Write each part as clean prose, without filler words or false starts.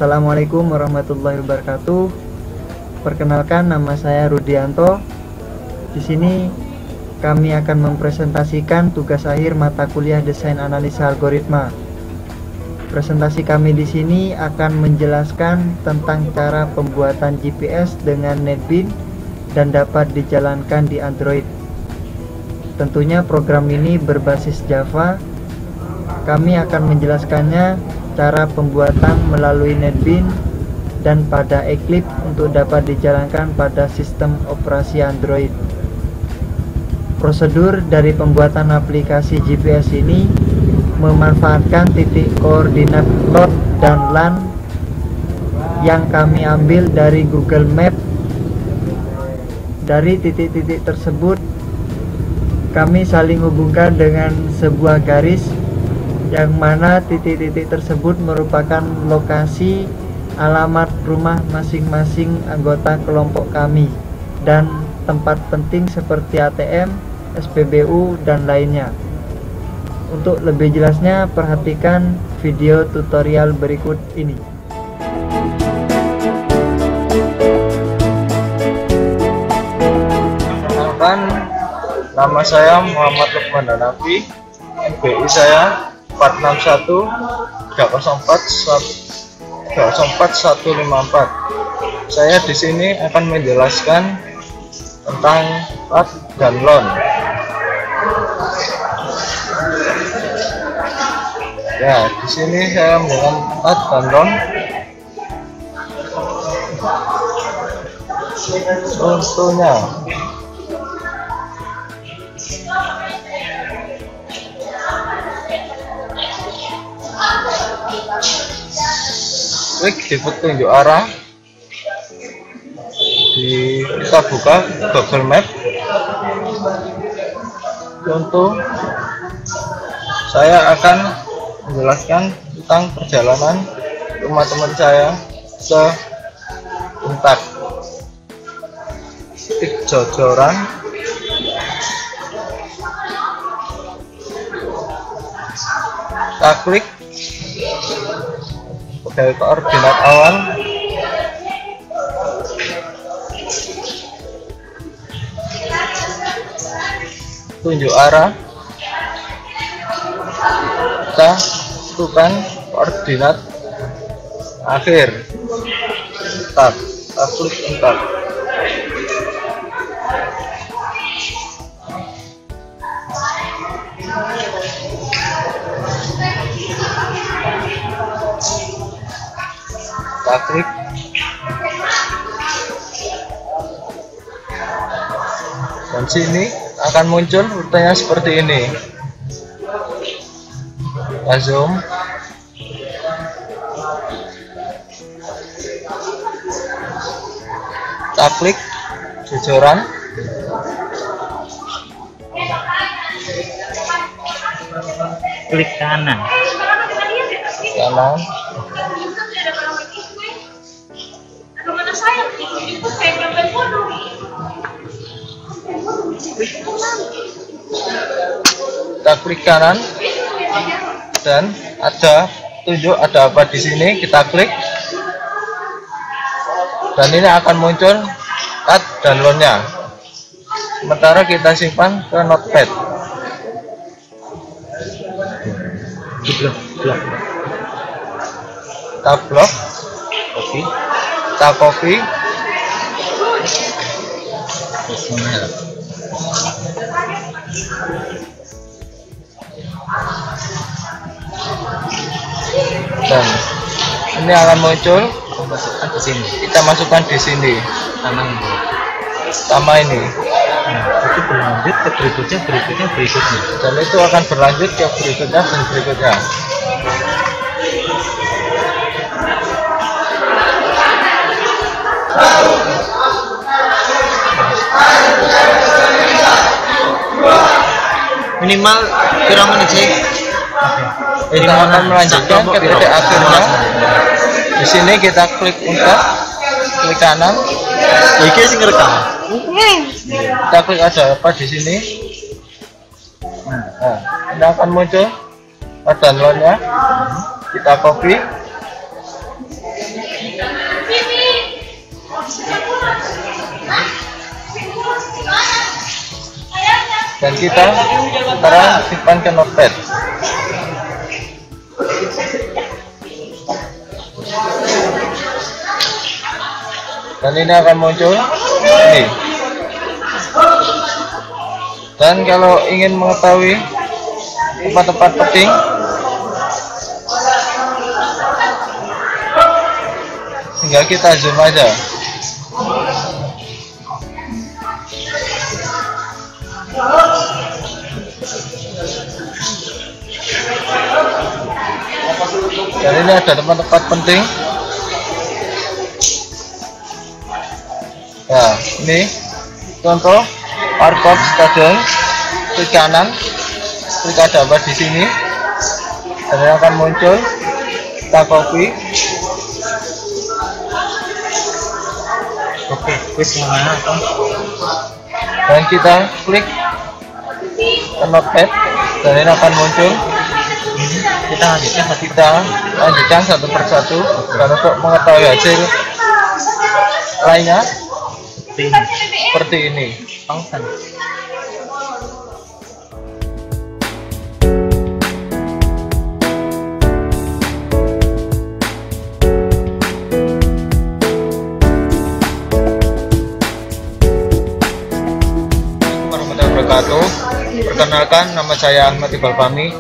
Assalamualaikum warahmatullahi wabarakatuh. Perkenalkan, nama saya Rudianto. Di sini kami akan mempresentasikan tugas akhir mata kuliah Desain Analisa Algoritma. Presentasi kami di sini akan menjelaskan tentang cara pembuatan GPS dengan NetBeans dan dapat dijalankan di Android. Tentunya program ini berbasis Java. Kami akan menjelaskannya cara pembuatan melalui NetBeans dan pada Eclipse untuk dapat dijalankan pada sistem operasi Android. Prosedur dari pembuatan aplikasi GPS ini memanfaatkan titik koordinat load dan LAN yang kami ambil dari Google Map. Dari titik-titik tersebut kami saling hubungkan dengan sebuah garis yang mana titik-titik tersebut merupakan lokasi alamat rumah masing-masing anggota kelompok kami dan tempat penting seperti ATM, SPBU, dan lainnya. Untuk lebih jelasnya, perhatikan video tutorial berikut ini. Perkenalkan, nama saya Muhammad Lukman Hanafi, NPI saya 461-304-154. Saya di sini akan menjelaskan tentang LAT dan LON. Ya, di sini saya menjelaskan LAT dan LON. Contohnya, klik di petunjuk arah. Kita buka Google Map. Contoh, saya akan menjelaskan tentang perjalanan rumah teman saya ke Untak. Titik Jojoran. Kita klik sebagai koordinat awal. Tunjuk arah. Kita tentukan koordinat akhir. Kita klik Enter. Kita klik. Dan sini akan muncul rutenya seperti ini. Kita zoom. Kita klik Jojoran. Klik kanan. Kanan. Kita klik kanan dan ada tunjuk ada apa di sini. Kita klik dan ini akan muncul LAT dan LON-nya. Sementara kita simpan ke Notepad. Kita blok, kita copy. Dan ini akan muncul. Masukkan ke sini. Kita masukkan di sini. Sama ini. Itu berlanjut ke berikutnya. Dan itu akan berlanjut ke berikutnya dan berikutnya. Minimal berapa menit sih? Kita akan melanjutkan ke titik akhirnya. Di sini kita klik untuk klik kanan. Iki sing ngerekam. Kita klik ada apa di sini. Nah, ini akan muncul downloadnya. Kita copy, dan kita sekarang simpan ke notepad. Dan ini akan muncul ini. Dan kalau ingin mengetahui tempat-tempat penting, tinggal kita zoom aja. Dan ini ada tempat-tempat penting. Ya, ini contoh Warkop Stadion, klik kanan, klik ada apa di sini, dan yang akan muncul. Kita copy. Oke, wis mana atau Dan kita klik ke notepad, dan ini akan muncul. Kita lanjutkan satu persatu. Dan untuk mengetahui hasil lainnya seperti ini. pausan? Warahmatullahi wabarakatuh. Perkenalkan, nama saya Ahmad Iqbal Fahmi,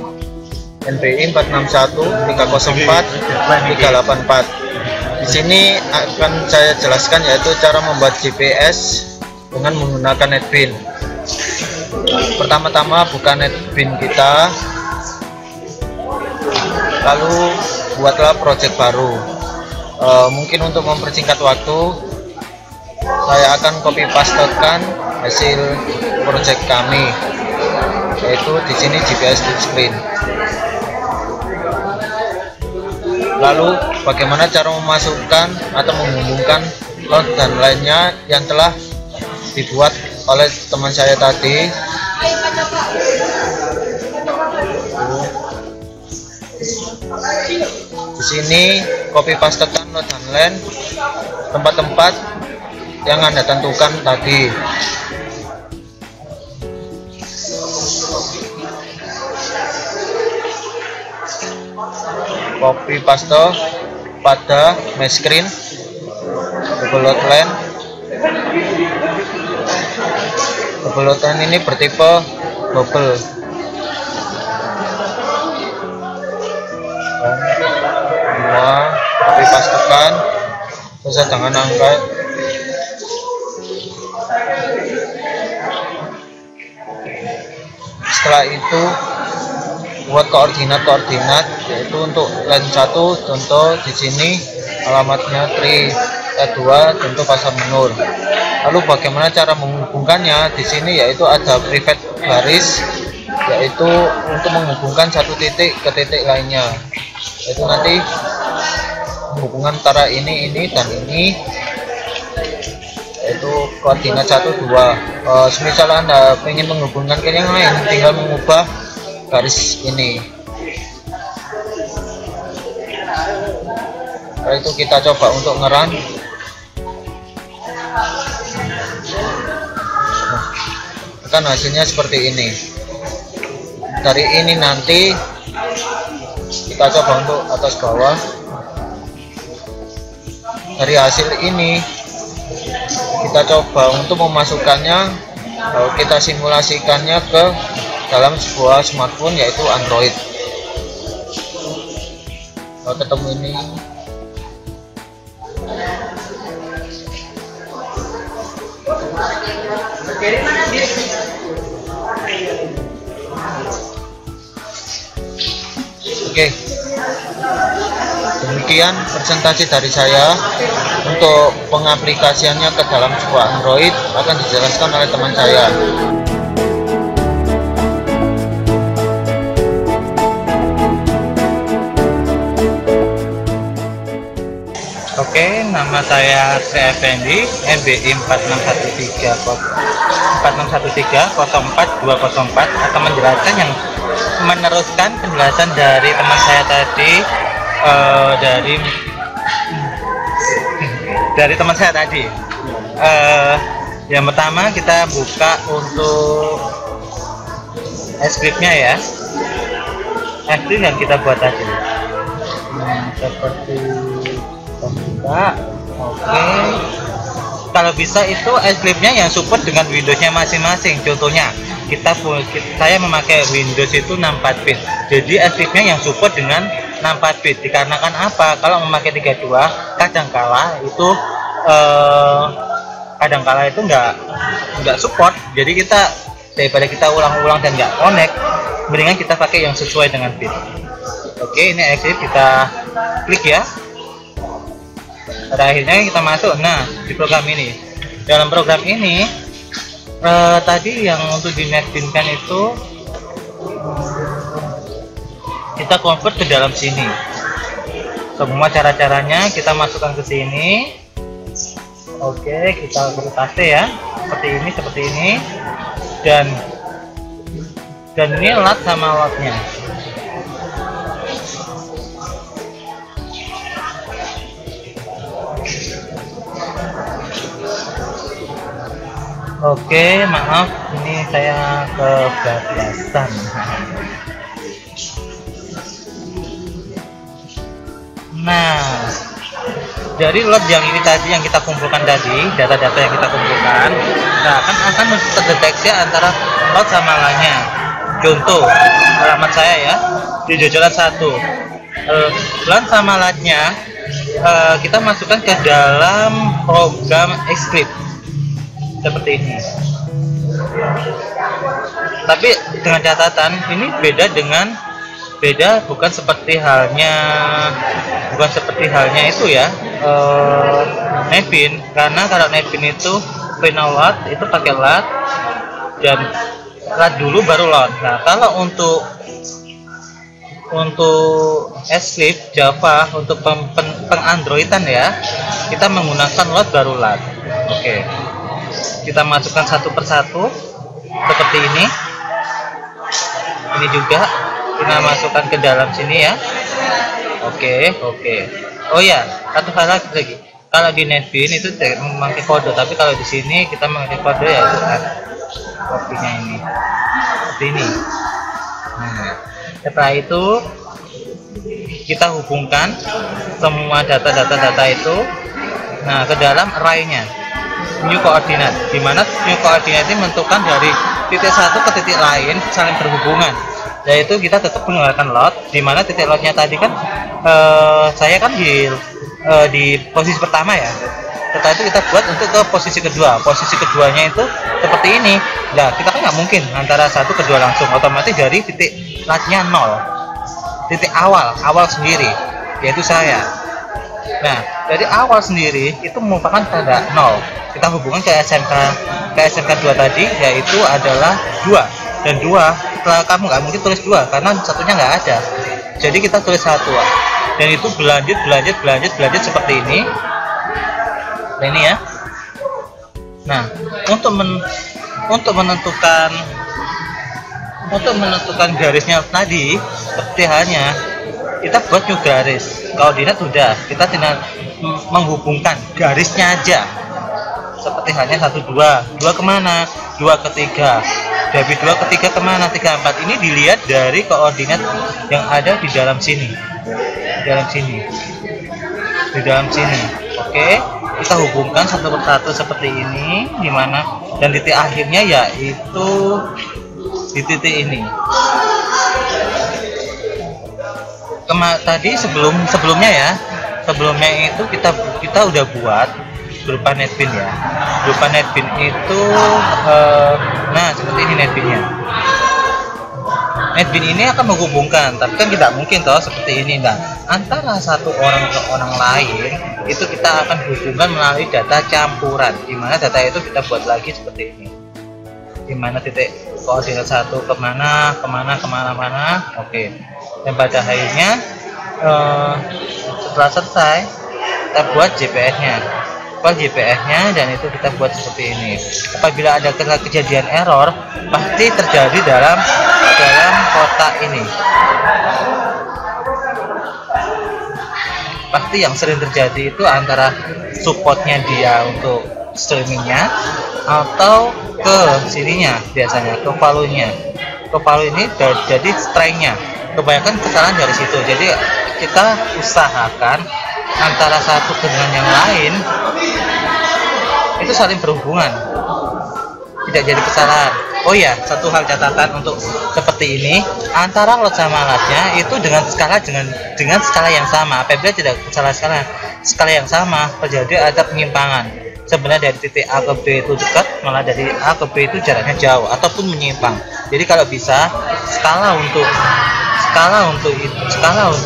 NPI 461-304-384. Di sini akan saya jelaskan yaitu cara membuat GPS dengan menggunakan NetBeans. Pertama-tama buka NetBeans kita, lalu buatlah project baru. Mungkin untuk mempersingkat waktu, saya akan copy pastekan hasil project kami, yaitu di sini GPS touchscreen. Lalu bagaimana cara memasukkan atau menghubungkan lot dan lainnya yang telah dibuat oleh teman saya tadi. Di sini copy pastekan lot dan lain tempat-tempat yang Anda tentukan tadi. Copy paste pada my screen, double outline. Double outline ini bertipe bubble. Semua copy pastekan, terus jangan angkat. Setelah itu buat koordinat, yaitu untuk line 1 contoh di sini alamatnya Tri, line 2 contoh Pasar Menur. Lalu bagaimana cara menghubungkannya? Di sini yaitu ada private garis, yaitu untuk menghubungkan satu titik ke titik lainnya, yaitu nanti hubungan antara ini dan ini, yaitu koordinat 1, 2. Semisal Anda ingin menghubungkan ke yang lain, tinggal mengubah garis ini. Setelah itu kita coba untuk ngerun. Kan hasilnya seperti ini. Dari ini nanti kita coba untuk atas bawah. Dari hasil ini kita coba untuk memasukkannya, kita simulasikannya ke dalam sebuah smartphone yaitu Android. Kalau ketemu ini, oke. Demikian presentasi dari saya. Untuk pengaplikasiannya ke dalam sebuah Android akan dijelaskan oleh teman saya. Oke, nama saya Tri Effendi, NBI 461304204 akan menjelaskan yang meneruskan penjelasan dari teman saya tadi, dari teman saya tadi. Yang pertama kita buka untuk es krimnya ya, es krim yang kita buat tadi. Seperti kita, oke. Kalau bisa itu es krimnya yang support dengan Windowsnya masing-masing. Contohnya saya memakai Windows itu 64 bit, jadi es krimnya yang support dengan 64 bit. Dikarenakan apa? Kalau memakai 32 kadangkala itu nggak support. Jadi kita daripada kita ulang-ulang dan nggak connect, mendingan kita pakai yang sesuai dengan bit. Oke, ini exit kita klik ya. Pada akhirnya kita masuk. Nah, di program ini, dalam program ini tadi yang untuk dinetbinkan itu kita convert ke dalam sini. Semua cara-caranya kita masukkan ke sini. Oke, kita paste ya, seperti ini, dan ini lat sama lotnya. Oke, maaf, ini saya kebablasan. Nah, dari lot yang ini tadi yang kita kumpulkan tadi, data-data yang kita kumpulkan, nah akan terdeteksi antara lot sama LAN-nya. Contoh, alamat saya ya, di Jojolan 1. LAN sama LAN-nya kita masukkan ke dalam program script seperti ini. Tapi dengan catatan ini beda bukan seperti halnya itu ya, Nevin. Karena kalau Nevin itu final load itu pakai LAT dan LAT dulu baru load. Nah, kalau untuk Script Java untuk peng-Androidan ya, kita menggunakan load baru LAT. Oke. Kita masukkan satu persatu seperti ini. Ini juga kita masukkan ke dalam sini ya. Oke. Oh ya, satu hal lagi. Kalau di Nevin itu memakai kode, tapi kalau di sini kita memakai kode ya itu kopinya ini. Seperti ini. Nah, setelah itu kita hubungkan semua data itu ke dalam array-nya. New coordinate, di mana new coordinate ini menentukan dari titik satu ke titik lain saling berhubungan, yaitu kita tetap menggunakan load, di mana titik loadnya tadi kan saya kan di posisi pertama ya. Setelah itu kita buat untuk ke posisi kedua. Posisi keduanya itu seperti ini. Nah, kita kan nggak mungkin antara satu ke dua langsung, otomatis dari titik loadnya 0, titik awal sendiri, yaitu saya. Nah, dari awal sendiri itu merupakan tanda 0. Kita hubungkan ke SMK 2 tadi, yaitu adalah 2 dan 2. Setelah kamu nggak mungkin tulis 2 karena satunya nggak ada, jadi kita tulis 1 dan itu berlanjut seperti ini. Nah, ini ya. Nah, untuk menentukan garisnya tadi, seperti halnya kita buat new garis. Koordinat sudah, kita tinggal menghubungkan garisnya aja. Seperti halnya 1 2 kemana, 2 ke 3, dari 2 ke 3 kemana, 3 4. Ini dilihat dari koordinat yang ada di dalam sini, di dalam sini. Oke, kita hubungkan satu persatu seperti ini, dimana dan titik akhirnya yaitu di titik ini. Tadi sebelumnya itu kita udah buat berupa netbin ya. Berupa netbin itu nah seperti ini netbinnya. Netbin ini akan menghubungkan, tapi kan tidak mungkin toh seperti ini. Nah, antara satu orang ke orang lain itu kita akan hubungkan melalui data campuran, di mana data itu kita buat lagi seperti ini. Di mana titik koordinat 1 kemana. Oke. Dan pada akhirnya setelah selesai kita buat GPS-nya dan itu kita buat seperti ini. Apabila ada kejadian error, pasti terjadi dalam kotak ini. Pasti yang sering terjadi itu antara supportnya dia untuk streamingnya atau ke sininya, biasanya ke value-nya. palu ini jadi strength-nya. Kebanyakan kesalahan dari situ. Jadi kita usahakan antara satu dengan yang lain itu saling berhubungan, tidak jadi kesalahan. Oh ya, satu hal catatan untuk seperti ini, antara lot sama alatnya itu dengan skala yang sama. Apabila tidak skala yang sama, terjadi ada penyimpangan. Sebenarnya dari titik A ke B itu dekat, malah dari A ke B itu jaraknya jauh ataupun menyimpang. Jadi kalau bisa skala untuk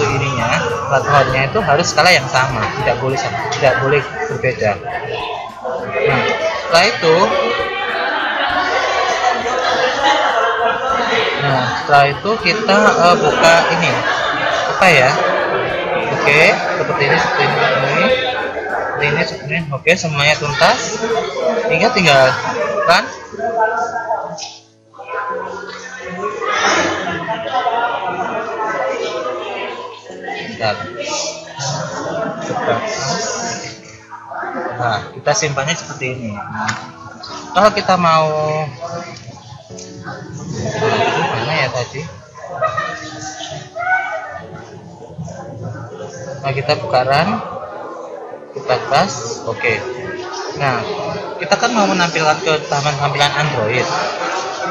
ininya, platformnya itu harus skala yang sama, tidak boleh berbeda. Nah, setelah itu kita buka ini apa ya? Oke, seperti ini. Oke, semuanya tuntas. Tinggal run. Nah, kita simpannya seperti ini. Kalau kita mau mana ya tadi? Nah, kita buka run, kita gas. Oke. Nah, kita kan mau menampilkan ke tampilan Android,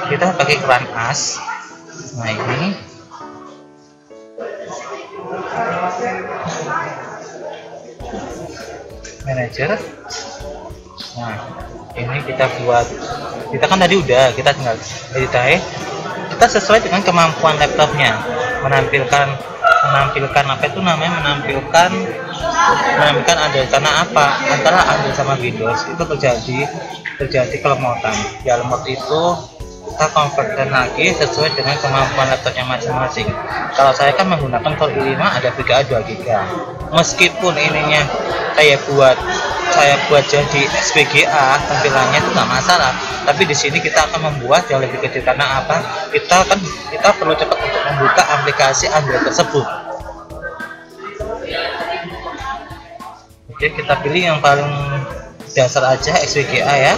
kita pakai run as. Nah, ini manager. Nah, ini kita kan tadi udah, kita tinggal edit. Kita sesuai dengan kemampuan laptopnya, menampilkan apa itu namanya, menampilkan Android. Karena apa, antara Android sama Windows itu terjadi kelemotan. Ya, lemot itu kita convertkan lagi sesuai dengan kemampuan laptopnya masing-masing. Kalau saya kan menggunakan Core i5 ada VGA 2GB. Meskipun ininya saya buat jadi SVGA, tampilannya itu nggak masalah. Tapi di sini kita akan membuat yang lebih kecil. Karena apa? Kita perlu cepat untuk membuka aplikasi Android tersebut. Oke, kita pilih yang paling dasar aja, SVGA ya.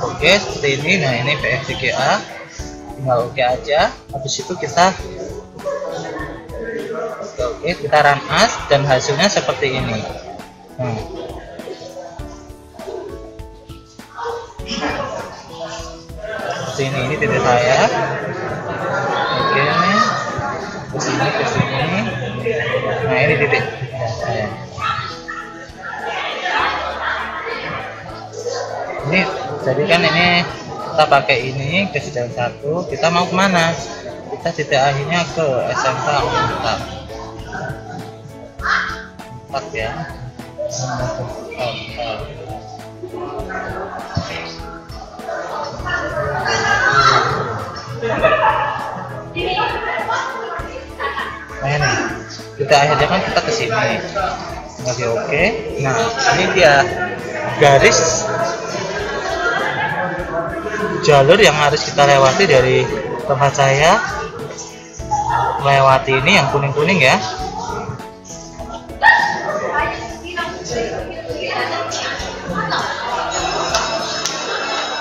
Oke, seperti ini. Nah, ini PSVGA, tinggal oke aja. Habis itu kita run as dan hasilnya seperti ini. Seperti ini titik saya. Oke, ke sini. Nah, ini titik saya. Ini jadi kan ini kita pakai ini ke sidang 1. Kita mau kemana? Kita titik akhirnya ke SMK 4 ya. Nah, ini kita akhirnya kan kita ke sini. Oke. Nah, ini dia garis jalur yang harus kita lewati dari tempat saya. Melewati ini yang kuning-kuning ya.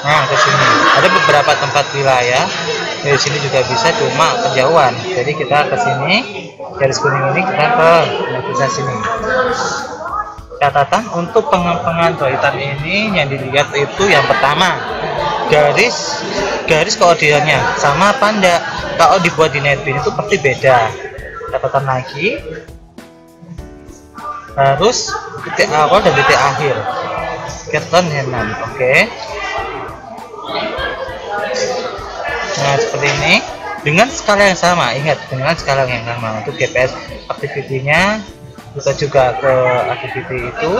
Nah, ke sini ada beberapa tempat wilayah. Dari sini juga bisa, cuma kejauhan. Jadi kita ke sini, garis kuning ini kita bisa sini. Catatan untuk pengandroidan ini yang dilihat itu yang pertama, garis koordinatnya sama apa enggak. Kalau dibuat di NetBeans itu pasti beda. Catatan lagi, harus titik awal dan titik akhir. Keton Henan, oke. Nah, seperti ini dengan skala yang sama. Ingat, dengan skala yang sama. Untuk GPS activity-nya kita juga ke activity itu,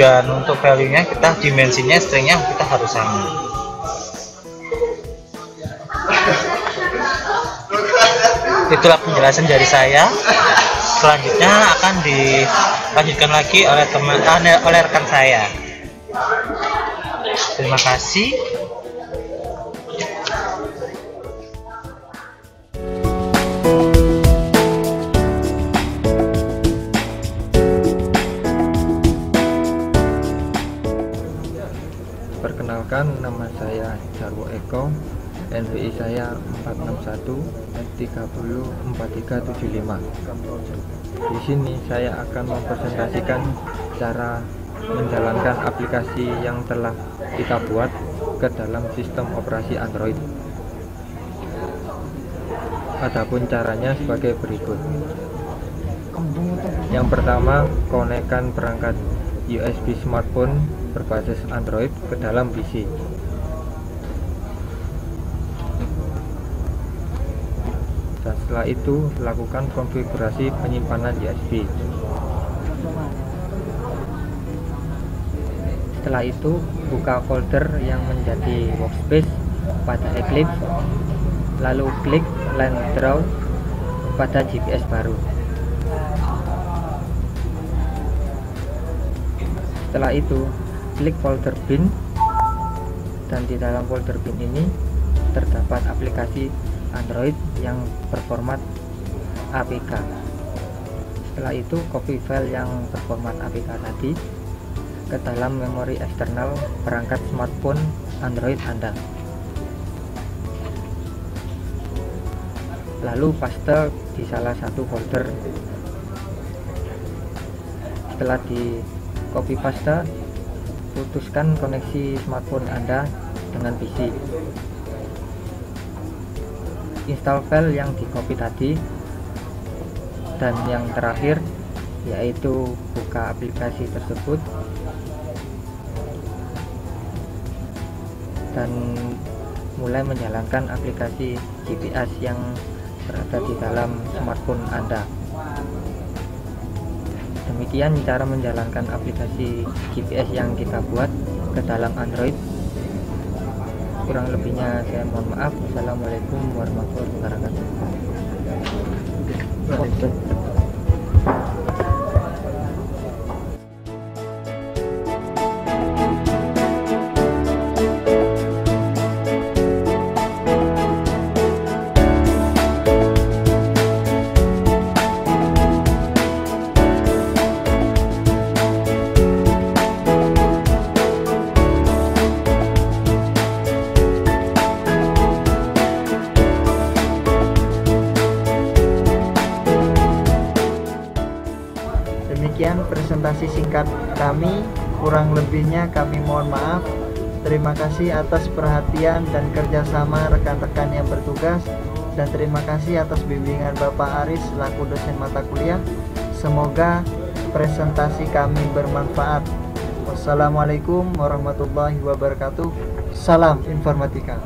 dan untuk value-nya kita dimensinya, string-nya kita harus sama. Itulah penjelasan dari saya. Selanjutnya akan dilanjutkan lagi oleh rekan saya. Terima kasih. Perkenalkan, nama saya Jarwo Eko. NPI saya 461-304375. Di sini saya akan mempresentasikan cara menjalankan aplikasi yang telah kita buat ke dalam sistem operasi Android. Adapun caranya sebagai berikut. Yang pertama, konekkan perangkat USB smartphone berbasis Android ke dalam PC. Dan setelah itu, lakukan konfigurasi penyimpanan USB. Setelah itu, buka folder yang menjadi workspace pada Eclipse, lalu klik line draw pada GPS baru. Setelah itu, klik folder bin, dan di dalam folder bin ini terdapat aplikasi Android yang berformat APK. Setelah itu, copy file yang berformat APK tadi ke dalam memori eksternal perangkat smartphone Android Anda. Lalu paste di salah satu folder. Setelah di copy paste, putuskan koneksi smartphone Anda dengan PC. Install file yang di copy tadi, dan yang terakhir yaitu buka aplikasi tersebut dan mulai menjalankan aplikasi GPS yang berada di dalam smartphone Anda. Demikian cara menjalankan aplikasi GPS yang kita buat ke dalam Android. Kurang lebihnya saya mohon maaf. Wassalamualaikum warahmatullahi wabarakatuh. Demikian presentasi singkat kami, kurang lebihnya kami mohon maaf. Terima kasih atas perhatian dan kerjasama rekan-rekan yang bertugas, dan terima kasih atas bimbingan Bapak Aris selaku dosen mata kuliah. Semoga presentasi kami bermanfaat. Wassalamualaikum warahmatullahi wabarakatuh. Salam informatika.